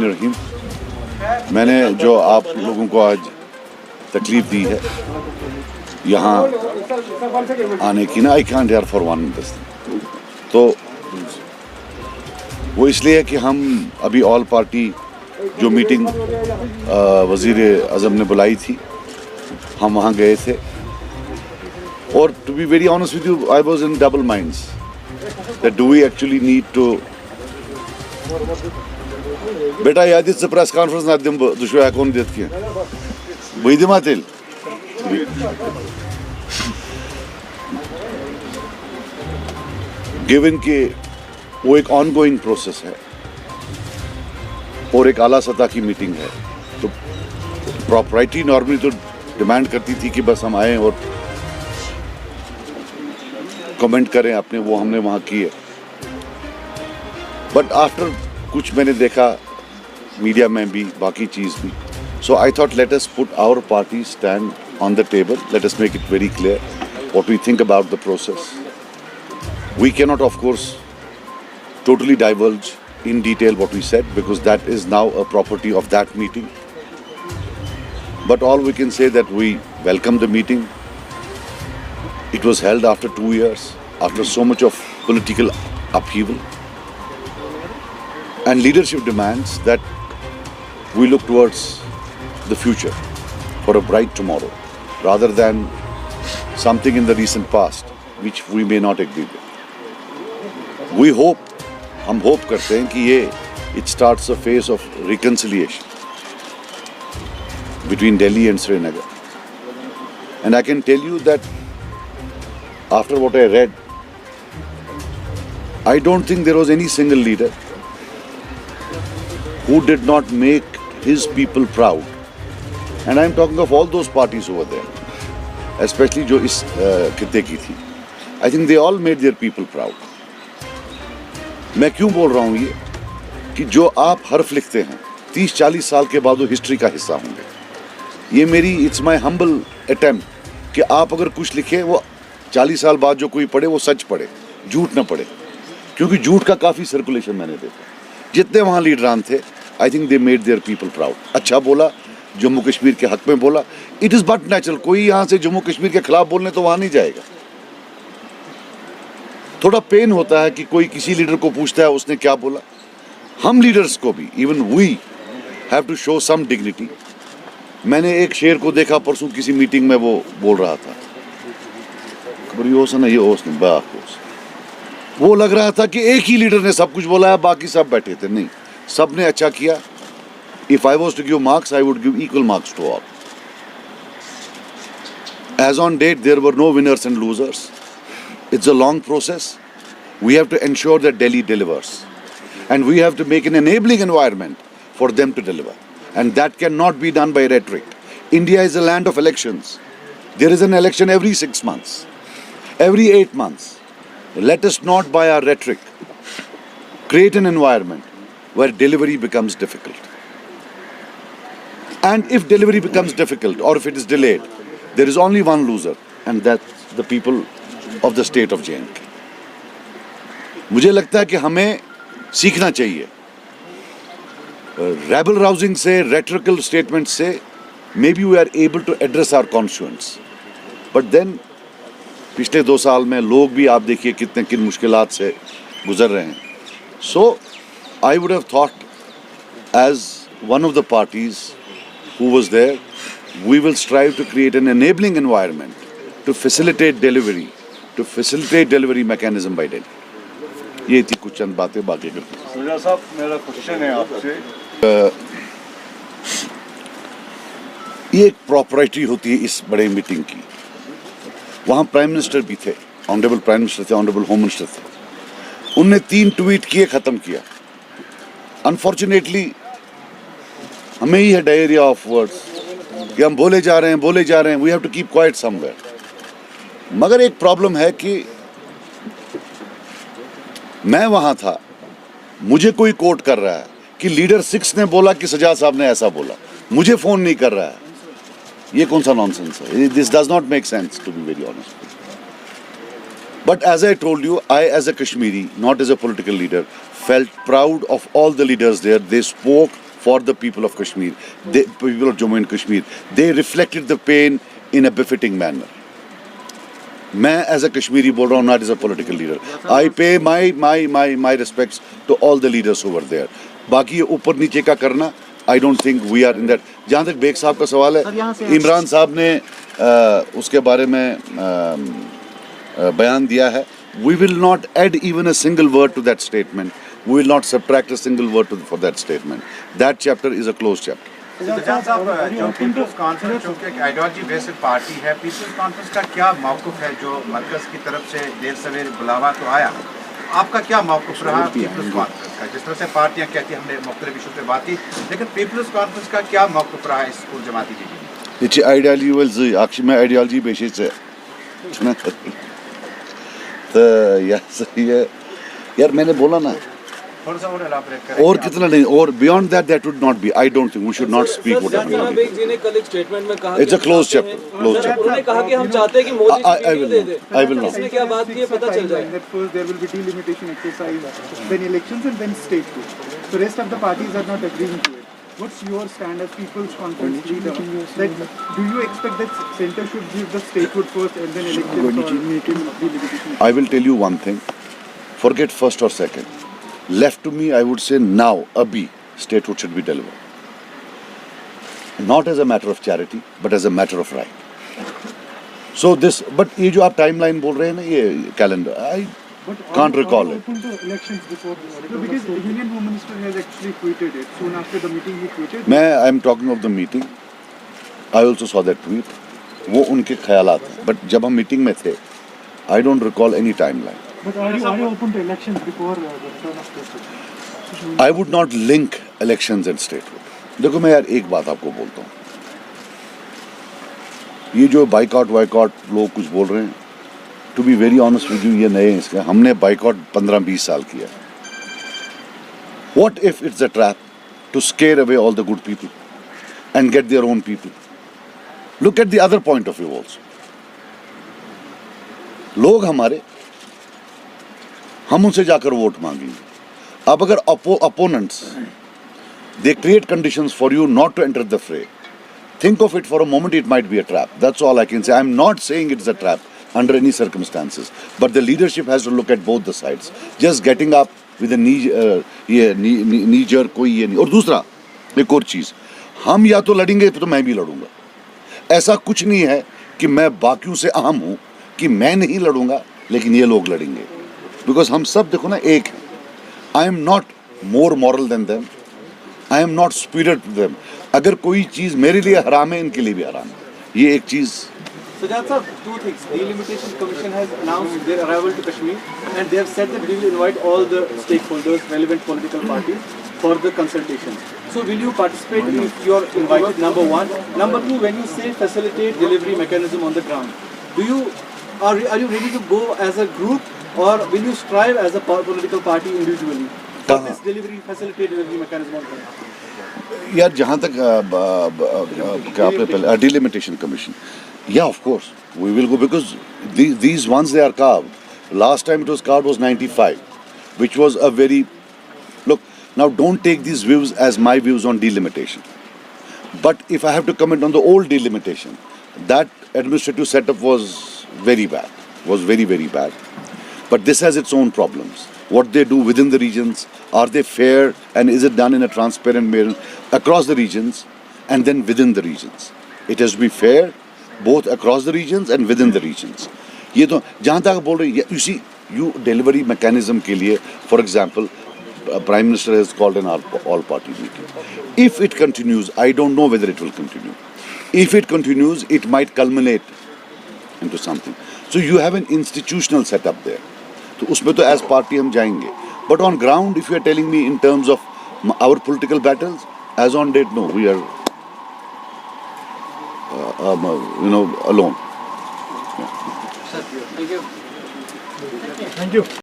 रहीम, मैंने जो आप लोगों को आज तकलीफ दी है यहाँ आने की ना, I can't hear for one this, तो वो इसलिए है कि हम अभी ऑल पार्टी जो मीटिंग वज़ीर आज़म ने बुलाई थी, हम वहाँ गए थे और to be very honest with you I was in double minds that do we actually need to बेटा याद प्रेस कॉन्फ्रेंस ना दिम दुश्मन हेकोन दित की बह दिमा तेल गिवन कि वो एक ऑनगोइंग प्रोसेस है और एक आला सतह की मीटिंग है, तो प्रॉपर्टी नॉर्मली तो डिमांड करती थी कि बस हम आए और कमेंट करें अपने, वो हमने वहाँ किए। बट आफ्टर कुछ मैंने देखा मीडिया में भी, बाकी चीज़ भी, so I thought let us put our party stand on the table, let us make it very clear what we think about the process. We cannot, of course, totally divulge in detail what we said because that is now a property of that meeting. But all we can say that we welcome the meeting. It was held after 2 years, after so much of political upheaval. And leadership demands that we look towards the future for a bright tomorrow rather than something in the recent past which we may not agree with. We hope, हम hope करते हैं कि ये it starts a phase of reconciliation between Delhi and Srinagar. And I can tell you that after what I read, I don't think there was any single leader who did not make his people proud. And I'm talking of all those parties over there, especially जो इस खित्ते की थी. I think they all made their people proud. मैं क्यों बोल रहा हूँ ये कि जो आप हर्फ लिखते हैं 30-40 साल के बाद वो हिस्ट्री का हिस्सा होंगे। ये मेरी इट्स माय हम्बल अटेम्प्ट कि आप अगर कुछ लिखे वो 40 साल बाद जो कोई पढ़े वो सच पढ़े, झूठ ना पढ़े, क्योंकि झूठ का काफ़ी सर्कुलेशन मैंने देखा। जितने वहाँ लीडरान थे, I think they made their people proud. अच्छा बोला, जम्मू कश्मीर के हक में बोला, इट इज़ बट नेचुरल। कोई यहाँ से जम्मू कश्मीर के खिलाफ बोलने तो वहाँ नहीं जाएगा। थोड़ा पेन होता है कि कोई किसी लीडर को पूछता है उसने क्या बोला। हम लीडर्स को भी, even we have to show some dignity. मैंने एक शेर को देखा परसों किसी मीटिंग में, वो बोल रहा था वो लग रहा था कि एक ही लीडर ने सब कुछ बोला है, बाकी सब बैठे थे। नहीं, सब ने अच्छा किया। If I was to give marks, I would give equal marks to all. As on date there were no winners and losers. It's a long process. We have to ensure that Delhi delivers. And we have to make an enabling environment for them to deliver. And that cannot be done by rhetoric. India is a land of elections. There is an election every 6 months, every 8 months. Let us not, by our rhetoric, create an environment where delivery becomes difficult. And if delivery becomes difficult or if it is delayed, there is only one loser, and that's the people of the state of J&K. मुझे लगता है कि हमें सीखना चाहिए rebel rousing से, rhetorical statement से। Maybe we are able to address our constituents, but then पिछले 2 साल में लोग भी आप देखिए किन मुश्किलात से गुजर रहे हैं। So I would have thought as one of the parties who was there, we will strive to create an enabling environment to facilitate delivery, to facilitate delivery mechanism by Delhi. ये थी कुछ चंद बातें। बाकी मिर्जा साहब, मेरा क्वेश्चन है आपसे, ये एक प्रॉपर्टी होती है इस बड़े मीटिंग की। वहाँ प्राइम मिनिस्टर भी थे, ऑनरेबल प्राइम मिनिस्टर थे, ऑनरेबल होम मिनिस्टर थे। उनने 3 ट्वीट किए, ख़त्म किया। अनफॉर्चुनेटली हमें ही है डायरिया ऑफ वर्ड्स कि हम बोले जा रहे हैं, we have to keep quiet somewhere. मगर एक प्रॉब्लम है कि मैं वहां था, मुझे कोई कोट कर रहा है कि लीडर 6 ने बोला कि सजाद साहब ने ऐसा बोला, मुझे फोन नहीं कर रहा है। ये कौन सा नॉनसेंस है? This does not make sense, to be very honest. But as I told you, I as a Kashmiri, not as a political leader, felt proud of all the leaders there. They spoke for the people of Kashmir, the people of Jammu and Kashmir. They reflected the pain in a befitting manner. मैं as a Kashmiri बोल रहा हूँ, not as a political leader. I pay my respects to all the leaders over there. बाकी ये ऊपर नीचे का करना, I don't think we are in that. जहाँ तक बेग साहब का सवाल है, इमरान साहब ने उसके बारे में बयान दिया है. We will not add even a single word to that statement. We will not subtract a single word for that statement. That chapter is a close chapter. जो पीपल्स कॉन्फ्रेंस चूँकि एक आइडियोलॉजी बेस्ड पार्टी है, पीपल्स कॉन्फ्रेंस का क्या मौक़िफ़ है? जो मरकज़ की तरफ से देर सवेर बुलावा तो आया, आपका क्या मौक़िफ़ रहा पीपल्स कॉन्फ्रेंस का? जिस तरह से पार्टियां कहती हैं हमने मुख्तलिफ इशू पे बात की, लेकिन पीपल्स कॉन्फ्रेंस का क्या मौक़िफ़ रहा इस पूरी जमाती के लिए? ये ची आइडियोलॉजी वाल अक्ष में आइडियोलॉजी बेसिस है ना. तो यार मैंने बोला ना, थोड़ा सा और एलाबोरेट करें. और कितना नहीं, और beyond that would not be. I don't think we should not speak what Baig ji ने कल एक स्टेटमेंट में कहा, इट्स अ क्लोज चैप्टर. उन्होंने कहा कि हम चाहते हैं कि Modi I will they not. They. I will not. इसने क्या बात की है पता चल जाए. That first there will be delimitation exercise, then elections and then statehood. So rest of the parties are not agreeing to it. What's your stand as People's Conference leader? That do you expect that center should give the statehood first and then elections or delimitation? I will tell you one thing. Forget first or second. Left to me, I would say now, abhi, statehood should be delivered. Not as a matter of charity, but as a matter of right. So this, but ये जो आप timeline बोल रहे हैं ना, ये calendar, I can't recall it. Open to elections before the no, because the Union Home Minister has actually tweeted it. Soon after the meeting he tweeted. I'm talking of the meeting. I also saw that tweet. वो उनके ख्यालात हैं. But जब हम meeting में थे, I don't recall any timeline. But are you open to elections before the return of statehood? I would not link elections and statehood. देखो मैं यार एक बात आपको बोलता हूँ, ये जो बाइकआउट वाइकआउट लोग कुछ बोल रहे हैं, to be very honest with you, ये नए हैं. इसका हमने बाइकआउट 15-20 साल किया. What if it's a trap to scare away all the good people and get their own people? Look at the other point of view also. लोग हमारे, हम उनसे जाकर वोट मांगेंगे. अब अगर opponents they create conditions for you not to enter the fray, think of it for a moment, it might be a trap. That's all I can say. I'm not saying it's a trap under any circumstances, but the leadership has to look at both the sides. Just getting up with a knee jerk कोई ये नहीं. और दूसरा एक और चीज, हम या तो लड़ेंगे तो मैं भी लड़ूंगा. ऐसा कुछ नहीं है कि मैं बाकियों से अहम हूं कि मैं नहीं लड़ूंगा लेकिन ये लोग लड़ेंगे. बिकॉज हम सब देखो ना एक हैं. I am not more moral than them, I am not superior to them. अगर कोई चीज़ मेरे लिए हराम है, इनके लिए भी हराम है. ये एक चीज़. Sajjad sir, two things. The Delimitation Commission has announced their arrival to Kashmir and they have said that we will invite all the stakeholders, relevant political parties for the consultation. So will you participate if you are invited, number one? Number two, when you say facilitate delivery mechanism on the ground, are you ready to go as a group or will you strive as a political party individually for this facilitate delivery mechanism on the ground? यार जहाँ तक क्या आपने पहले delimitation commission, yeah, of course we will go because these ones they are carved. Last time it was carved was 95, which was a very, look, now don't take these views as my views on delimitation, but if I have to comment on the old delimitation, that administrative setup was very bad, very bad. But this has its own problems. What they do within the regions, are they fair and is it done in a transparent manner across the regions and then within the regions? It has to be fair both across the regions and within the regions. ये तो जहाँ तक बोल रहे हैं, you see, you delivery mechanism के लिए, for example, Prime Minister has called an all-party meeting. If it continues, I don't know whether it will continue. If it continues, it might culminate into something. So you have an institutional setup there. तो उसमें तो as party हम जाएंगे. But on ground, if you are telling me in terms of our political battles, as on date, no, we are, alone. Thank you. Thank you.